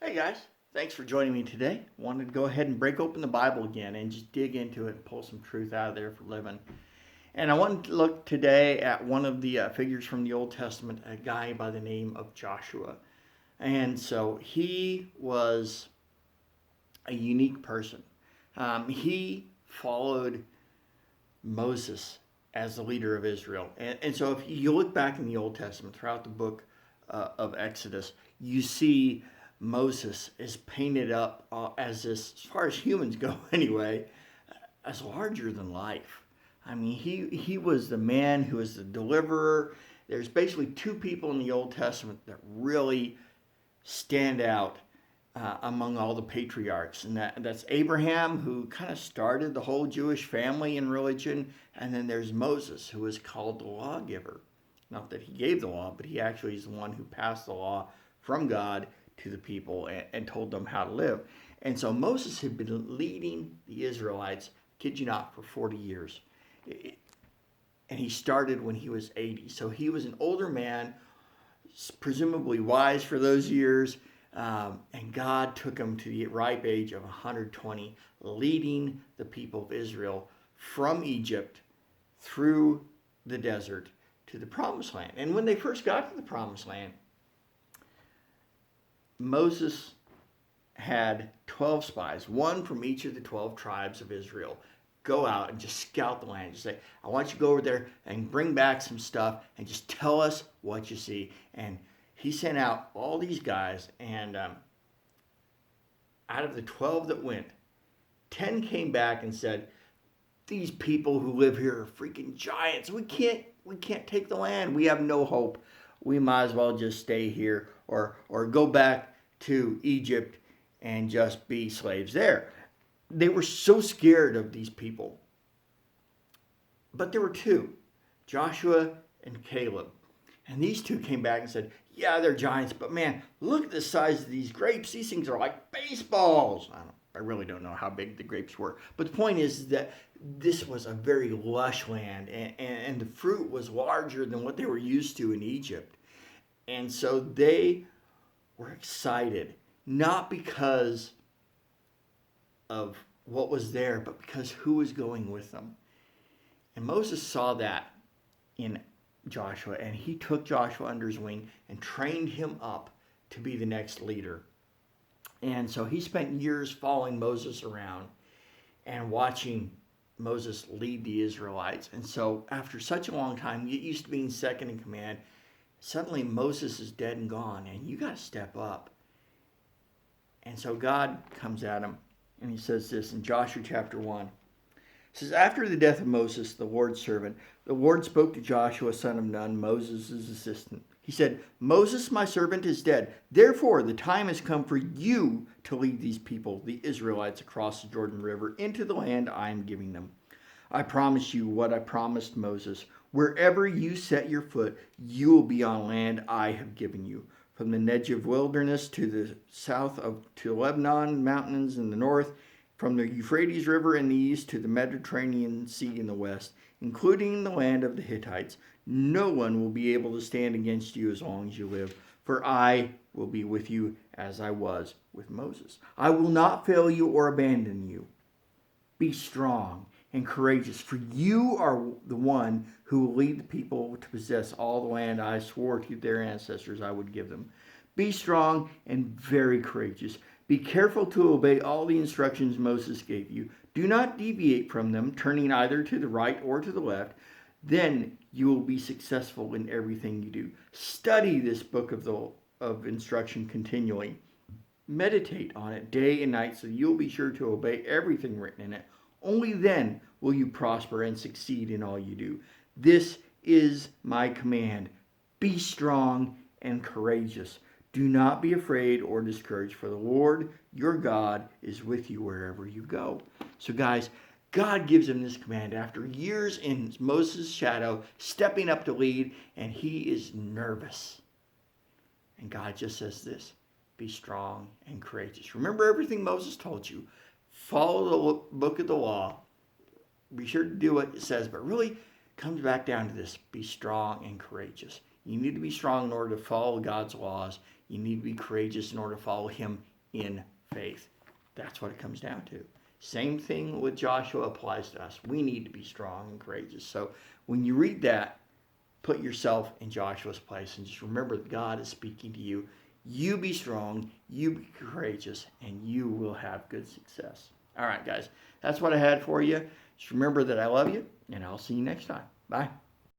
Hey guys, thanks for joining me today. Wanted to go ahead and break open the Bible again and just dig into it and pull some truth out of there for living. And I wanted to look today at one of the figures from the Old Testament, a guy by the name of Joshua. And so he was a unique person. He followed Moses as the leader of Israel. And so if you look back in the Old Testament, throughout the book of Exodus, you see Moses is painted up as this, as far as humans go anyway, as larger than life. I mean, he was the man who was the deliverer. There's basically two people in the Old Testament that really stand out among all the patriarchs, and that's Abraham, who kind of started the whole Jewish family and religion, and then there's Moses, who is called the lawgiver. Not that he gave the law, but he actually is the one who passed the law from God to the people and told them how to live. And so Moses had been leading the Israelites, kid you not, for 40 years. And he started when he was 80. So he was an older man, presumably wise for those years, and God took him to the ripe age of 120, leading the people of Israel from Egypt through the desert to the promised land. And when they first got to the promised land, Moses had 12 spies, one from each of the 12 tribes of Israel, go out and just scout the land. Just say, I want you to go over there and bring back some stuff and just tell us what you see. And he sent out all these guys, and out of the 12 that went, 10 came back and said, these people who live here are freaking giants. We can't take the land. We have no hope. We might as well just stay here or go back to Egypt and just be slaves there. They were so scared of these people. But there were two, Joshua and Caleb. And these two came back and said, yeah, they're giants, but man, look at the size of these grapes. These things are like baseballs. I really don't know how big the grapes were. But the point is that this was a very lush land, and the fruit was larger than what they were used to in Egypt. And so they were excited, not because of what was there, but because who was going with them. And Moses saw that in Joshua, and he took Joshua under his wing and trained him up to be the next leader. And so he spent years following Moses around and watching Moses lead the Israelites. And so after such a long time, get used to being second in command. Suddenly Moses is dead and gone, and you got to step up. And so God comes at him, and he says this in Joshua chapter 1. It says, after the death of Moses, the Lord's servant, the Lord spoke to Joshua, son of Nun, Moses' assistant. He said, Moses, my servant, is dead. Therefore, the time has come for you to lead these people, the Israelites, across the Jordan River into the land I am giving them. I promise you what I promised Moses. Wherever you set your foot, you will be on land I have given you. From the Negev wilderness to the south to Lebanon mountains in the north, from the Euphrates River in the east to the Mediterranean Sea in the west, including the land of the Hittites. No one will be able to stand against you as long as you live, for I will be with you as I was with Moses. I will not fail you or abandon you. Be strong and courageous, for you are the one who will lead the people to possess all the land I swore to their ancestors I would give them. Be strong and very courageous. Be careful to obey all the instructions Moses gave you. Do not deviate from them, turning either to the right or to the left. Then you will be successful in everything you do. Study this book of instruction continually. Meditate on it day and night so you'll be sure to obey everything written in it. Only then will you prosper and succeed in all you do. This is my command. Be strong and courageous. Do not be afraid or discouraged, for the Lord your God is with you wherever you go. So guys, God gives him this command after years in Moses' shadow, stepping up to lead, and he is nervous. And God just says this, be strong and courageous. Remember everything Moses told you. Follow the book of the law. Be sure to do what it says, but really comes back down to this, be strong and courageous. You need to be strong in order to follow God's laws. You need to be courageous in order to follow him in faith. That's what it comes down to. Same thing with Joshua applies to us. We need to be strong and courageous. So when you read that, put yourself in Joshua's place and just remember that God is speaking to you. You be strong, you be courageous, and you will have good success. All right, guys, that's what I had for you. Just remember that I love you, and I'll see you next time. Bye.